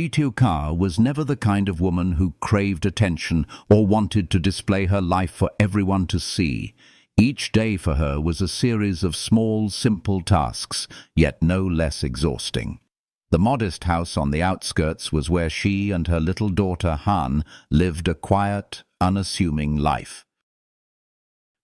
Ly Tieu Ca was never the kind of woman who craved attention or wanted to display her life for everyone to see. Each day for her was a series of small, simple tasks, yet no less exhausting. The modest house on the outskirts was where she and her little daughter Han lived a quiet, unassuming life.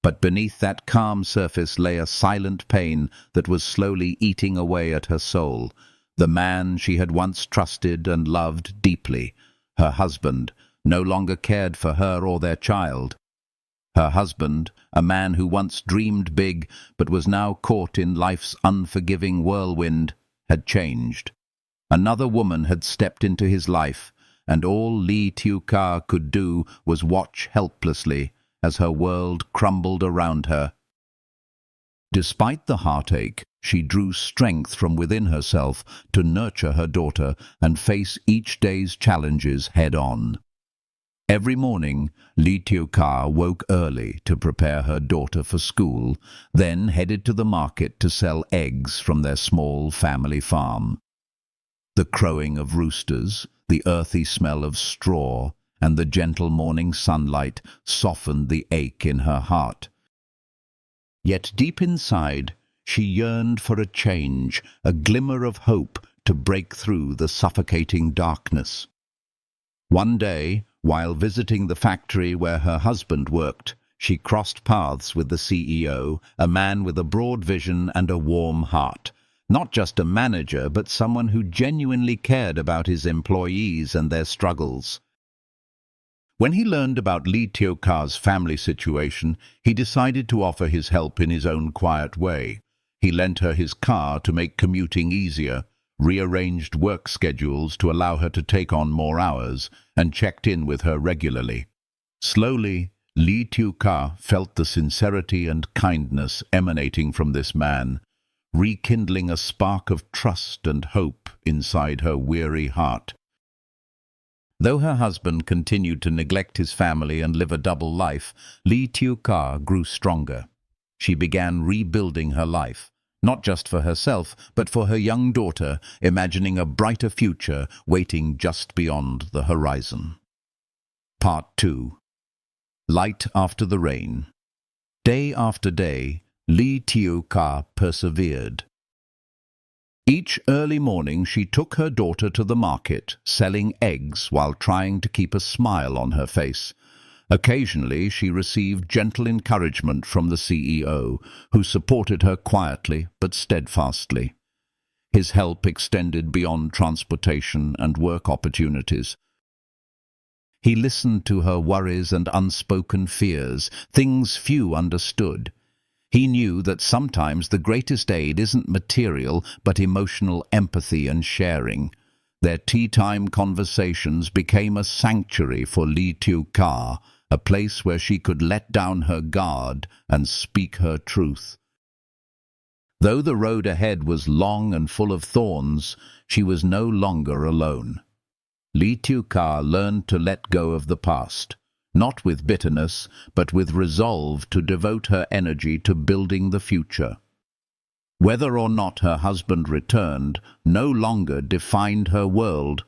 But beneath that calm surface lay a silent pain that was slowly eating away at her soul. The man she had once trusted and loved deeply, her husband, no longer cared for her or their child. Her husband, a man who once dreamed big but was now caught in life's unforgiving whirlwind, had changed. Another woman had stepped into his life, and all Ly Tieu Ca could do was watch helplessly as her world crumbled around her. Despite the heartache, she drew strength from within herself to nurture her daughter and face each day's challenges head-on. Every morning, Ly Tieu Ca woke early to prepare her daughter for school, then headed to the market to sell eggs from their small family farm. The crowing of roosters, the earthy smell of straw, and the gentle morning sunlight softened the ache in her heart. Yet deep inside, she yearned for a change, a glimmer of hope to break through the suffocating darkness. One day, while visiting the factory where her husband worked, she crossed paths with the CEO, a man with a broad vision and a warm heart. Not just a manager, but someone who genuinely cared about his employees and their struggles. When he learned about Ly Tieu Ca's family situation, he decided to offer his help in his own quiet way. He lent her his car to make commuting easier, rearranged work schedules to allow her to take on more hours, and checked in with her regularly. Slowly, Ly Tieu Ca felt the sincerity and kindness emanating from this man, rekindling a spark of trust and hope inside her weary heart. Though her husband continued to neglect his family and live a double life, Ly Tieu Ca grew stronger. She began rebuilding her life, not just for herself, but for her young daughter, imagining a brighter future waiting just beyond the horizon. Part 2. Light after the rain. Day after day, Ly Tieu Ca persevered. Each early morning she took her daughter to the market, selling eggs while trying to keep a smile on her face. Occasionally she received gentle encouragement from the CEO, who supported her quietly but steadfastly. His help extended beyond transportation and work opportunities. He listened to her worries and unspoken fears, things few understood. He knew that sometimes the greatest aid isn't material but emotional empathy and sharing. Their tea-time conversations became a sanctuary for Ly Tieu Ca, a place where she could let down her guard and speak her truth. Though the road ahead was long and full of thorns, she was no longer alone. Ly Tieu Ca learned to let go of the past, not with bitterness, but with resolve to devote her energy to building the future. Whether or not her husband returned no longer defined her world.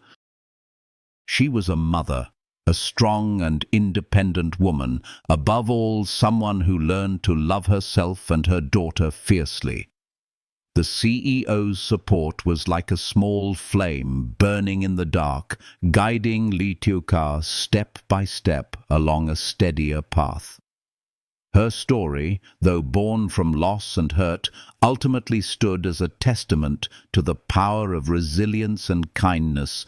She was a mother, a strong and independent woman, above all someone who learned to love herself and her daughter fiercely. The CEO's support was like a small flame burning in the dark, guiding Ly Tieu Ca step by step along a steadier path. Her story, though born from loss and hurt, ultimately stood as a testament to the power of resilience and kindness.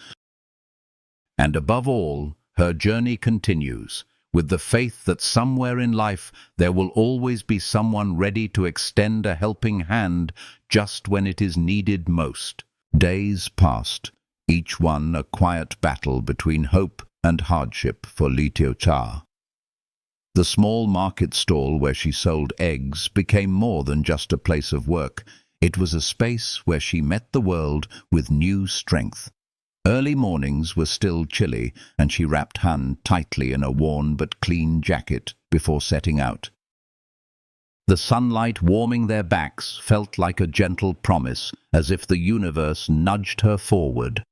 And above all, her journey continues, with the faith that somewhere in life there will always be someone ready to extend a helping hand just when it is needed most. Days passed, each one a quiet battle between hope and hardship for Ly Tieu Ca. The small market stall where she sold eggs became more than just a place of work. It was a space where she met the world with new strength. Early mornings were still chilly, and she wrapped Han tightly in a worn but clean jacket before setting out. The sunlight warming their backs felt like a gentle promise, as if the universe nudged her forward.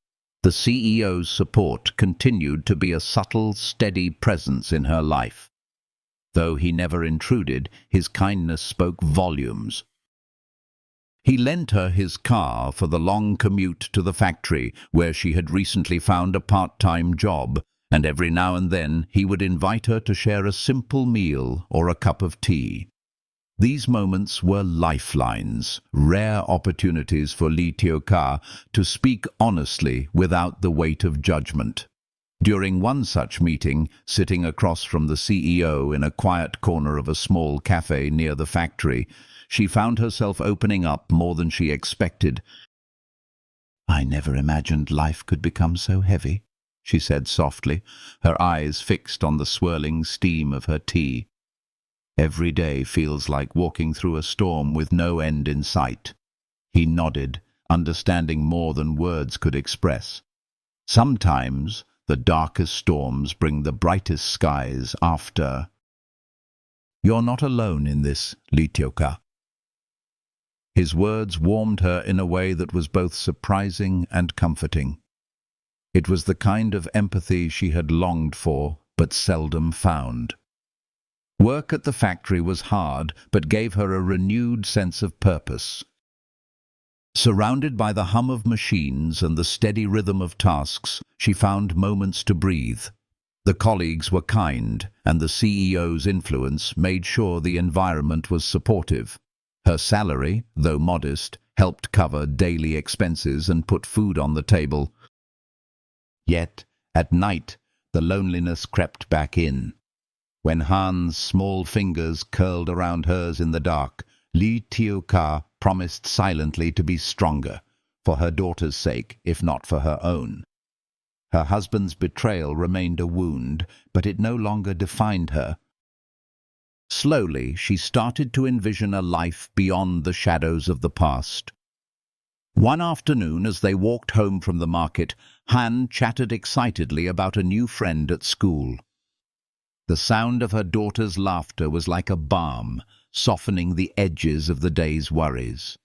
The CEO's support continued to be a subtle, steady presence in her life. Though he never intruded, his kindness spoke volumes. He lent her his car for the long commute to the factory where she had recently found a part-time job, and every now and then he would invite her to share a simple meal or a cup of tea. These moments were lifelines, rare opportunities for Ly Tieu Ca to speak honestly without the weight of judgment. During one such meeting, sitting across from the CEO in a quiet corner of a small cafe near the factory, she found herself opening up more than she expected. "I never imagined life could become so heavy," she said softly, her eyes fixed on the swirling steam of her tea. "Every day feels like walking through a storm with no end in sight." He nodded, understanding more than words could express. Sometimes the darkest storms bring the brightest skies after. "You're not alone in this, Ly Tieu Ca." His words warmed her in a way that was both surprising and comforting. It was the kind of empathy she had longed for but seldom found. Work at the factory was hard, but gave her a renewed sense of purpose. Surrounded by the hum of machines and the steady rhythm of tasks, she found moments to breathe. The colleagues were kind, and the CEO's influence made sure the environment was supportive. Her salary, though modest, helped cover daily expenses and put food on the table. Yet, at night, the loneliness crept back in. When Han's small fingers curled around hers in the dark, Ly Tieu Ca promised silently to be stronger, for her daughter's sake, if not for her own. Her husband's betrayal remained a wound, but it no longer defined her. Slowly, she started to envision a life beyond the shadows of the past. One afternoon, as they walked home from the market, Han chatted excitedly about a new friend at school. The sound of her daughter's laughter was like a balm, softening the edges of the day's worries.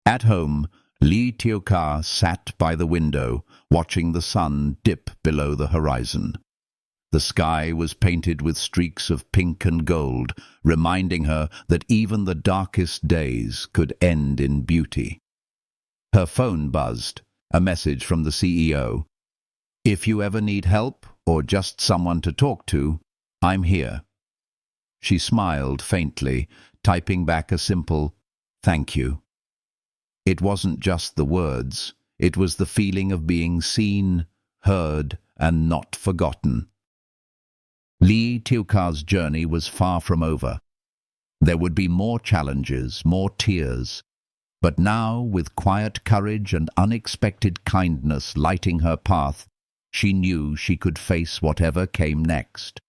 At home, Ly Tieu Ca sat by the window, watching the sun dip below the horizon. The sky was painted with streaks of pink and gold, reminding her that even the darkest days could end in beauty. Her phone buzzed, a message from the CEO. "If you ever need help, or just someone to talk to, I'm here." She smiled faintly, typing back a simple, "Thank you." It wasn't just the words, it was the feeling of being seen, heard, and not forgotten. Ly Tieu Ca's journey was far from over. There would be more challenges, more tears. But now, with quiet courage and unexpected kindness lighting her path, she knew she could face whatever came next.